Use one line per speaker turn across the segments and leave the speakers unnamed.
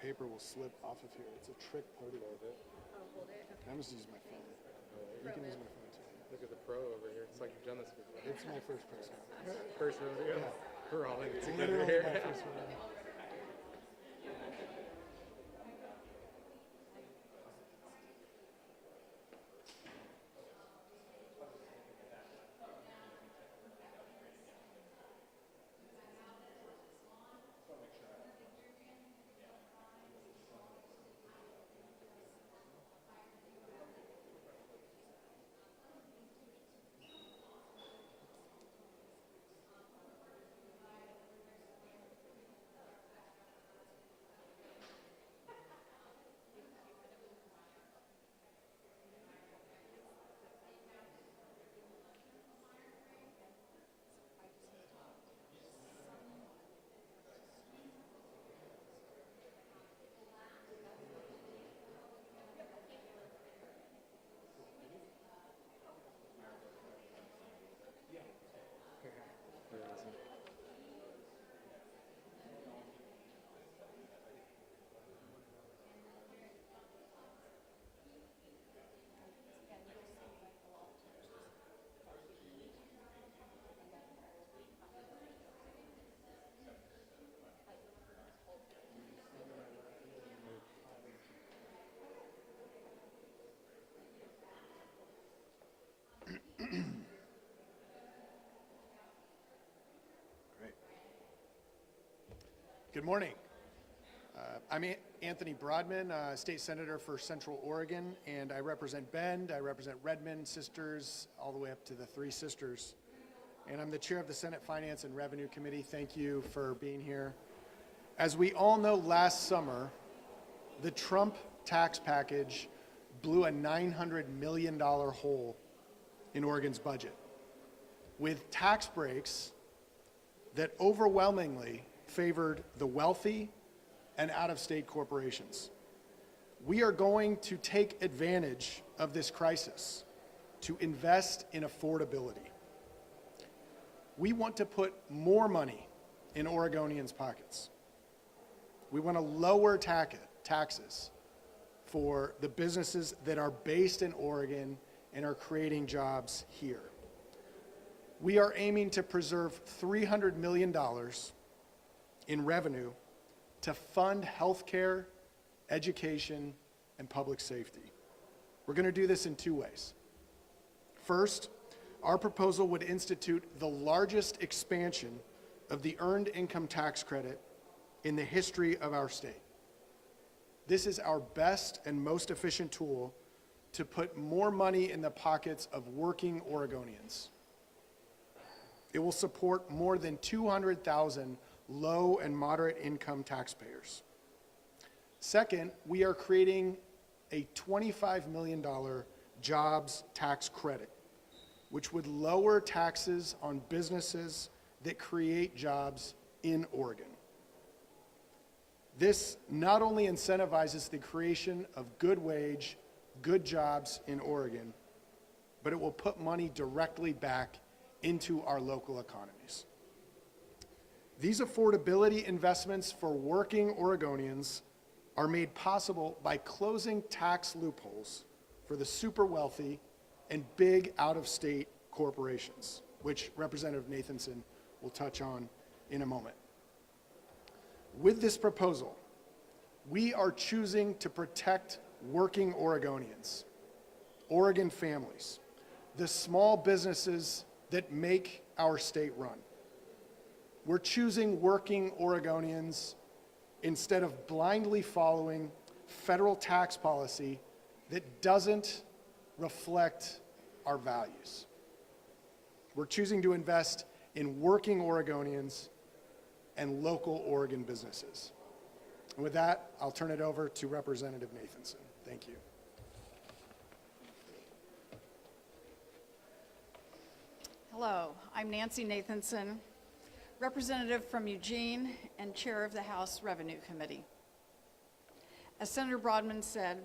paper will slip off of here. It's a trick part of it.
Oh, hold it. Okay.
I'm just using my phone. You can use my phone too.
Look at the pro over here. It's like you've done this before.
It's my first press conference.
First rodeo.
Yeah.
We're all in it
It's
together
literally
here.
my first rodeo. Great. Good morning. I'm Anthony Broadman, State Senator for Central Oregon, and I represent Bend, I represent Redmond Sisters, all the way up to the Three Sisters. And I'm the chair of the Senate Finance and Revenue Committee. Thank you for being here. As we all know, last summer, the Trump tax package blew a $900 million hole in Oregon's budget, with tax breaks that overwhelmingly favored the wealthy and out-of-state corporations. We are going to take advantage of this crisis to invest in affordability. We want to put more money in Oregonians' pockets. We want to lower taxes for the businesses that are based in Oregon and are creating jobs here. We are aiming to preserve $300 million in revenue to fund healthcare, education, and public safety. We're going to do this in two ways. First, our proposal would institute the largest expansion of the Earned Income Tax Credit in the history of our state. This is our best and most efficient tool to put more money in the pockets of working Oregonians. It will support more than 200,000 low and moderate income taxpayers. Second, we are creating a $25 million jobs tax credit, which would lower taxes on businesses that create jobs in Oregon. This not only incentivizes the creation of good wage, good jobs in Oregon, but it will put money directly back into our local economies. These affordability investments for working Oregonians are made possible by closing tax loopholes for the super wealthy and big out-of-state corporations, which Representative Nathansson will touch on in a moment. With this proposal, we are choosing to protect working Oregonians, Oregon families, the small businesses that make our state run. We're choosing working Oregonians instead of blindly following federal tax policy that doesn't reflect our values. We're choosing to invest in working Oregonians and local Oregon businesses. And with that, I'll turn it over to Representative Nathansson. Thank you.
Hello, I'm Nancy Nathansson, representative from Eugene and chair of the House Revenue Committee. As Senator Broadman said,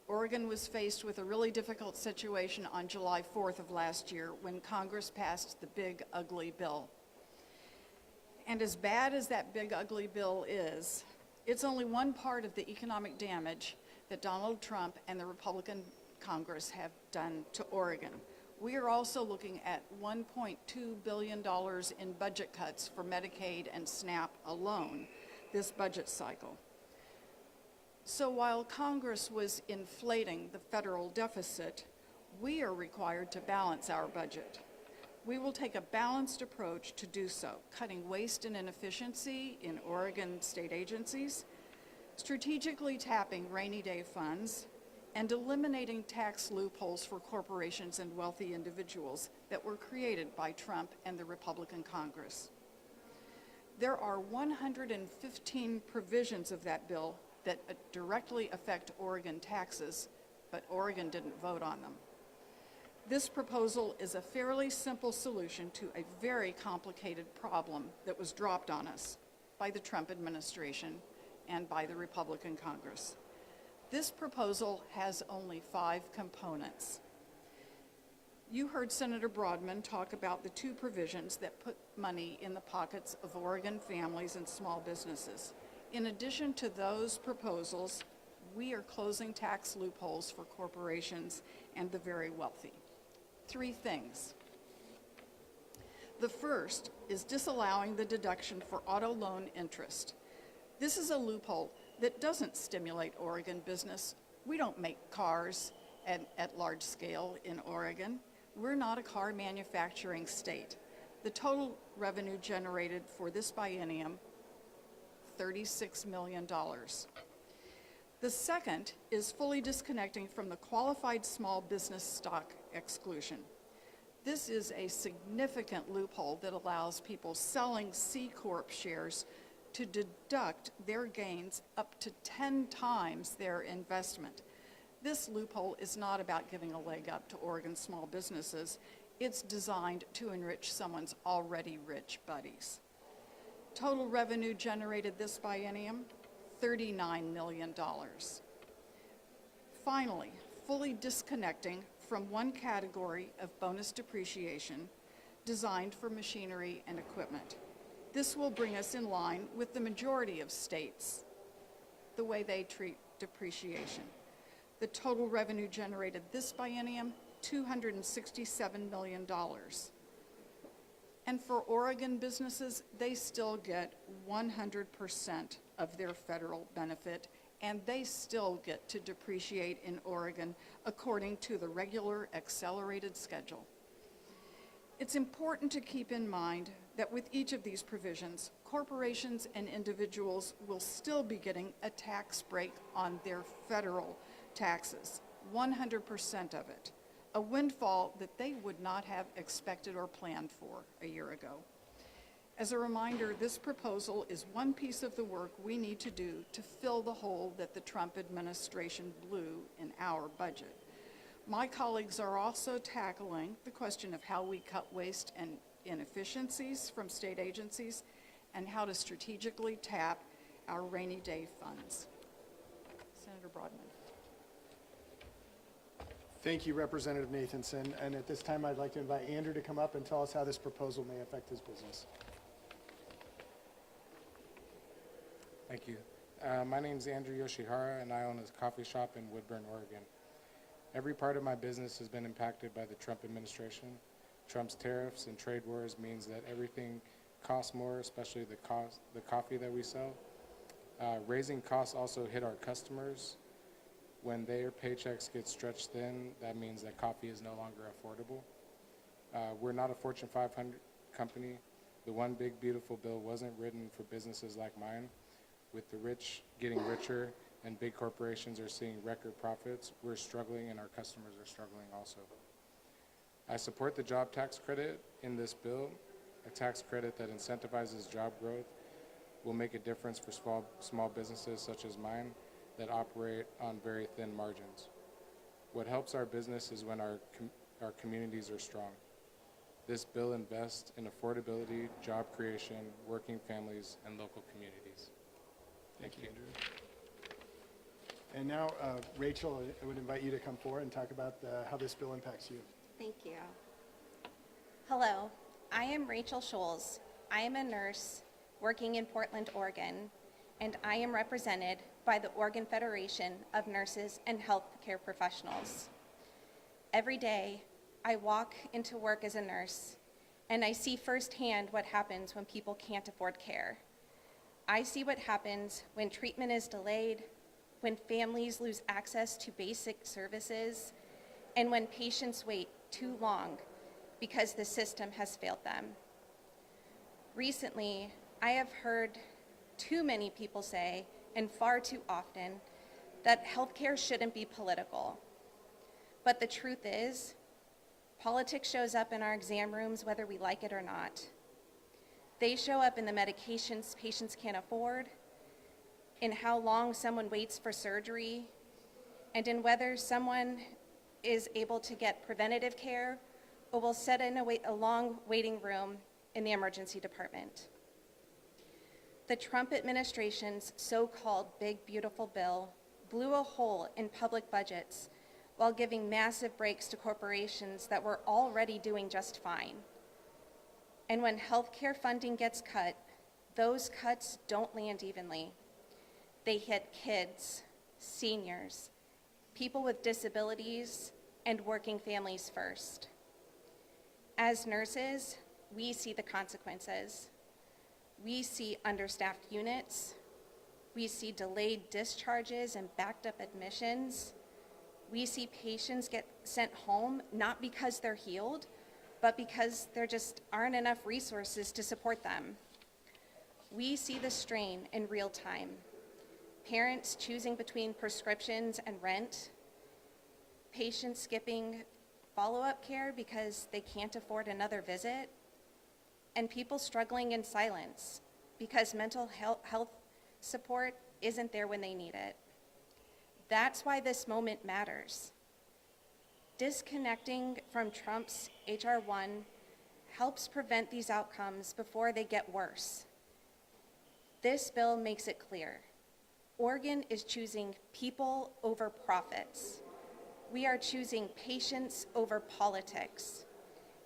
Oregon was faced with a really difficult situation on July 4th of last year when Congress passed the Big Ugly Bill. And as bad as that Big Ugly Bill is, It's only one part of the economic damage that Donald Trump and the Republican Congress have done to Oregon. We are also looking at $1.2 billion in budget cuts for Medicaid and SNAP alone this budget cycle. So while Congress was inflating the federal deficit, we are required to balance our budget. We will take a balanced approach to do so, cutting waste and inefficiency in Oregon state agencies, strategically tapping rainy day funds, and eliminating tax loopholes for corporations and wealthy individuals that were created by Trump and the Republican Congress. There are 115 provisions of that bill that directly affect Oregon taxes, but Oregon didn't vote on them. This proposal is a fairly simple solution to a very complicated problem that was dropped on us by the Trump administration and by the Republican Congress. This proposal has only 5 components. You heard Senator Broadman talk about the 2 provisions that put money in the pockets of Oregon families and small businesses. In addition to those proposals, we are closing tax loopholes for corporations and the very wealthy. 3 things. The first is disallowing the deduction for auto loan interest. This is a loophole that doesn't stimulate Oregon business. We don't make cars at large scale in Oregon. We're not a car manufacturing state. The total revenue generated for this biennium, $36 million. The second is fully disconnecting from the qualified small business stock exclusion. This is a significant loophole that allows people selling C Corp shares to deduct their gains up to 10 times their investment. This loophole is not about giving a leg up to Oregon small businesses. It's designed to enrich someone's already rich buddies. Total revenue generated this biennium, $39 million. Finally, fully disconnecting from one category of bonus depreciation designed for machinery and equipment. This will bring us in line with the majority of states, the way they treat depreciation. The total revenue generated this biennium, $267 million. And for Oregon businesses, they still get 100% of their federal benefit, and they still get to depreciate in Oregon according to the regular accelerated schedule. It's important to keep in mind that with each of these provisions, corporations and individuals will still be getting a tax break on their federal taxes, 100% of it, a windfall that they would not have expected or planned for a year ago. As a reminder, this proposal is one piece of the work we need to do to fill the hole that the Trump administration blew in our budget. My colleagues are also tackling the question of how we cut waste and inefficiencies from state agencies and how to strategically tap our rainy day funds. Senator Broadman.
Thank you, Representative Nathanson. And at this time, I'd like to invite Andrew to come up and tell us how this proposal may affect his business.
Thank you. My name is Andrew Yoshihara, and I own a coffee shop in Woodburn, Oregon. Every part of my business has been impacted by the Trump administration. Trump's tariffs and trade wars means that everything costs more, especially the coffee that we sell. Raising costs also hit our customers. When their paychecks get stretched thin, that means that coffee is no longer affordable. We're not a Fortune 500 company. The One Big Beautiful Bill wasn't written for businesses like mine. With the rich getting richer and big corporations are seeing record profits, we're struggling and our customers are struggling also. I support the job tax credit in this bill. A tax credit that incentivizes job growth will make a difference for small businesses such as mine that operate on very thin margins. What helps our business is when our communities are strong. This bill invests in affordability, job creation, working families, and local communities.
Thank you, Andrew. And now, Rachel, I would invite you to come forward and talk about how this bill impacts you.
Thank you. Hello, I am Rachel Scholes. I am a nurse working in Portland, Oregon, and I am represented by the Oregon Federation of Nurses and Healthcare Professionals. Every day, I walk into work as a nurse, and I see firsthand what happens when people can't afford care. I see what happens when treatment is delayed, when families lose access to basic services, and when patients wait too long because the system has failed them. Recently, I have heard too many people say, and far too often, that healthcare shouldn't be political. But the truth is, politics shows up in our exam rooms whether we like it or not. They show up in the medications patients can't afford, in how long someone waits for surgery, and in whether someone is able to get preventative care or will sit in a long waiting room in the emergency department. The Trump administration's so-called Big Beautiful Bill blew a hole in public budgets while giving massive breaks to corporations that were already doing just fine. And when healthcare funding gets cut, those cuts don't land evenly. They hit kids, seniors, people with disabilities, and working families first. As nurses, we see the consequences. We see understaffed units. We see delayed discharges and backed up admissions. We see patients get sent home not because they're healed, but because there just aren't enough resources to support them. We see the strain in real time. Parents choosing between prescriptions and rent, patients skipping follow-up care because they can't afford another visit, and people struggling in silence because mental health support isn't there when they need it. That's why this moment matters. Disconnecting from Trump's H.R. 1 helps prevent these outcomes before they get worse. This bill makes it clear. Oregon is choosing people over profits. We are choosing patients over politics.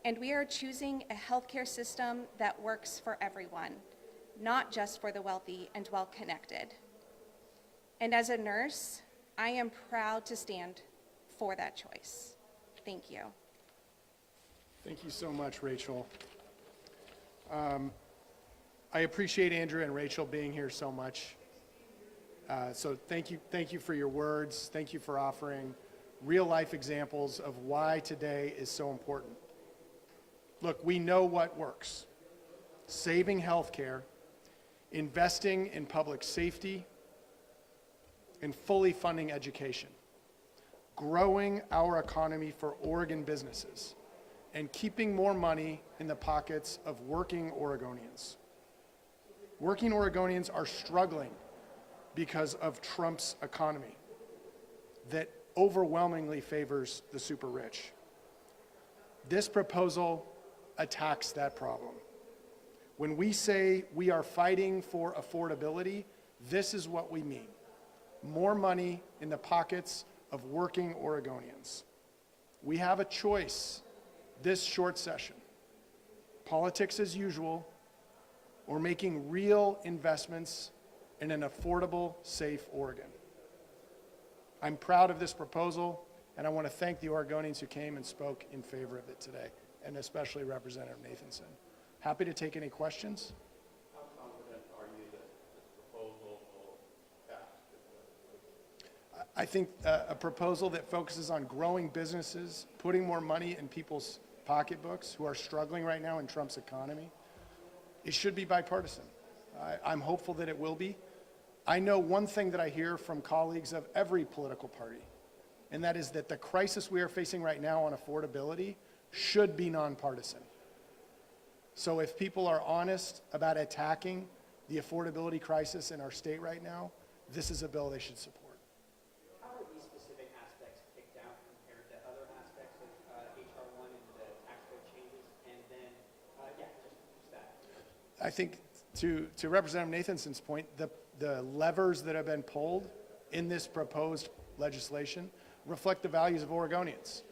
And we are choosing a healthcare system that works for everyone, not just for the wealthy and well-connected. And as a nurse, I am proud to stand for that choice. Thank you.
Thank you so much, Rachel. I appreciate Andrew and Rachel being here so much. So thank you for your words. Thank you for offering real-life examples of why today is so important. Look, we know what works. Saving healthcare, investing in public safety, and fully funding education, growing our economy for Oregon businesses, and keeping more money in the pockets of working Oregonians. Working Oregonians are struggling because of Trump's economy that overwhelmingly favors the super rich. This proposal attacks that problem. When we say we are fighting for affordability, this is what we mean. More money in the pockets of working Oregonians. We have a choice this short session. Politics as usual, or making real investments in an affordable, safe Oregon. I'm proud of this proposal, and I want to thank the Oregonians who came and spoke in favor of it today, and especially Representative Nathansson. Happy to take any questions.
How confident are you that this proposal will pass?
I think a proposal that focuses on growing businesses, putting more money in people's pocketbooks who are struggling right now in Trump's economy, it should be bipartisan. I'm hopeful that it will be. I know one thing that I hear from colleagues of every political party, and that is that the crisis we are facing right now on affordability should be nonpartisan. So if people are honest about attacking the affordability crisis in our state right now, this is a bill they should support.
How are these specific aspects picked out compared to other aspects of H.R. 1 and the tax code changes? And then, just that.
I think to Representative Nathanson's point, the levers that have been pulled in this proposed legislation reflect the values of Oregonians.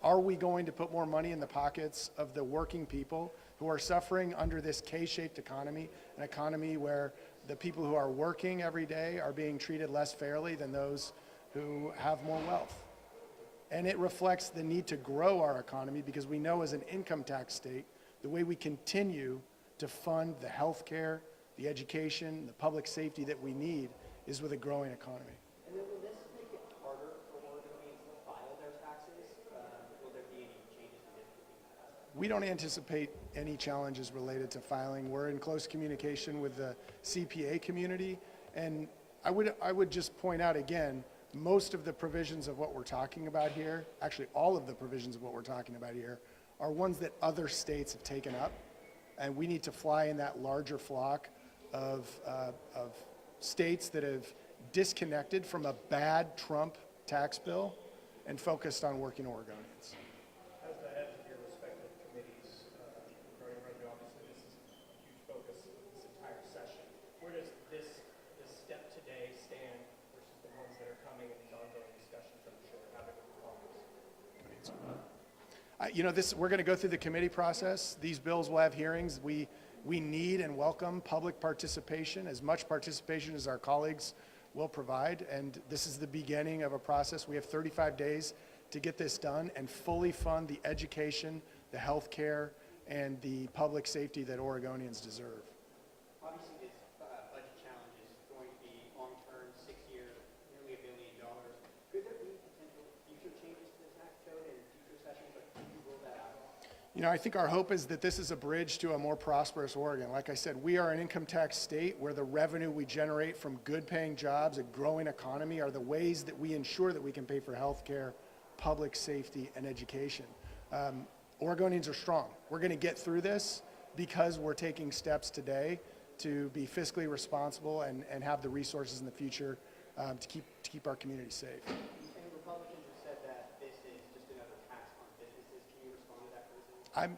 Are we going to put more money in the pockets of the working people who are suffering under this K-shaped economy, an economy where the people who are working every day are being treated less fairly than those who have more wealth. And it reflects the need to grow our economy, because we know as an income tax state, the way we continue to fund the health care, the education, the public safety that we need is with a growing economy.
And then will this make it harder for Oregonians to file their taxes? Will there be any changes in that aspect?
We don't anticipate any challenges related to filing. We're in close communication with the CPA community. And I would just point out again, most of the provisions of what we're talking about here, actually all of the provisions of what we're talking about here, are ones that other states have taken up. And we need to fly in that larger flock of states that have disconnected from a bad Trump tax bill and focused on working Oregonians.
As the heads of your respective committees regarding revenue, obviously this is a huge focus of this entire session. Where does this step today stand versus the ones that are coming in these ongoing discussions that I'm sure we're having with Congress?
We're going to go through the committee process. These bills will have hearings. We need and welcome public participation, as much participation as our colleagues will provide. And this is the beginning of a process. We have 35 days to get this done and fully fund the education, the health care, and the public safety that Oregonians deserve.
Obviously, this budget challenge is going to be long-term, 6 years, nearly $1 billion. Could there be potential future changes to the tax code in future sessions, or can you rule that out?
I think our hope is that this is a bridge to a more prosperous Oregon. Like I said, we are an income tax state where the revenue we generate from good-paying jobs, a growing economy, are the ways that we ensure that we can pay for health care, public safety, and education. Oregonians are strong. We're going to get through this because we're taking steps today to be fiscally responsible and have the resources in the future to keep our community safe.
And Republicans have said that this is just another tax on businesses. Can you respond to that criticism?
I'm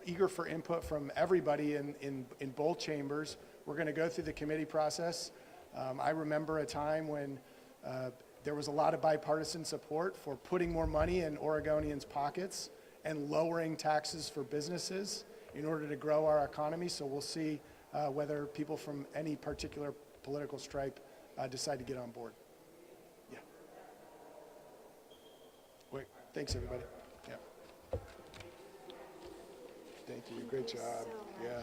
eager for input from everybody in both chambers. We're going to go through the committee process. I remember a time when there was a lot of bipartisan support for putting more money in Oregonians' pockets and lowering taxes for businesses in order to grow our economy. So we'll see whether people from any particular political stripe decide to get on board. Yeah. Wait. Thanks, everybody. Yeah. Thank you. Great job. Yeah.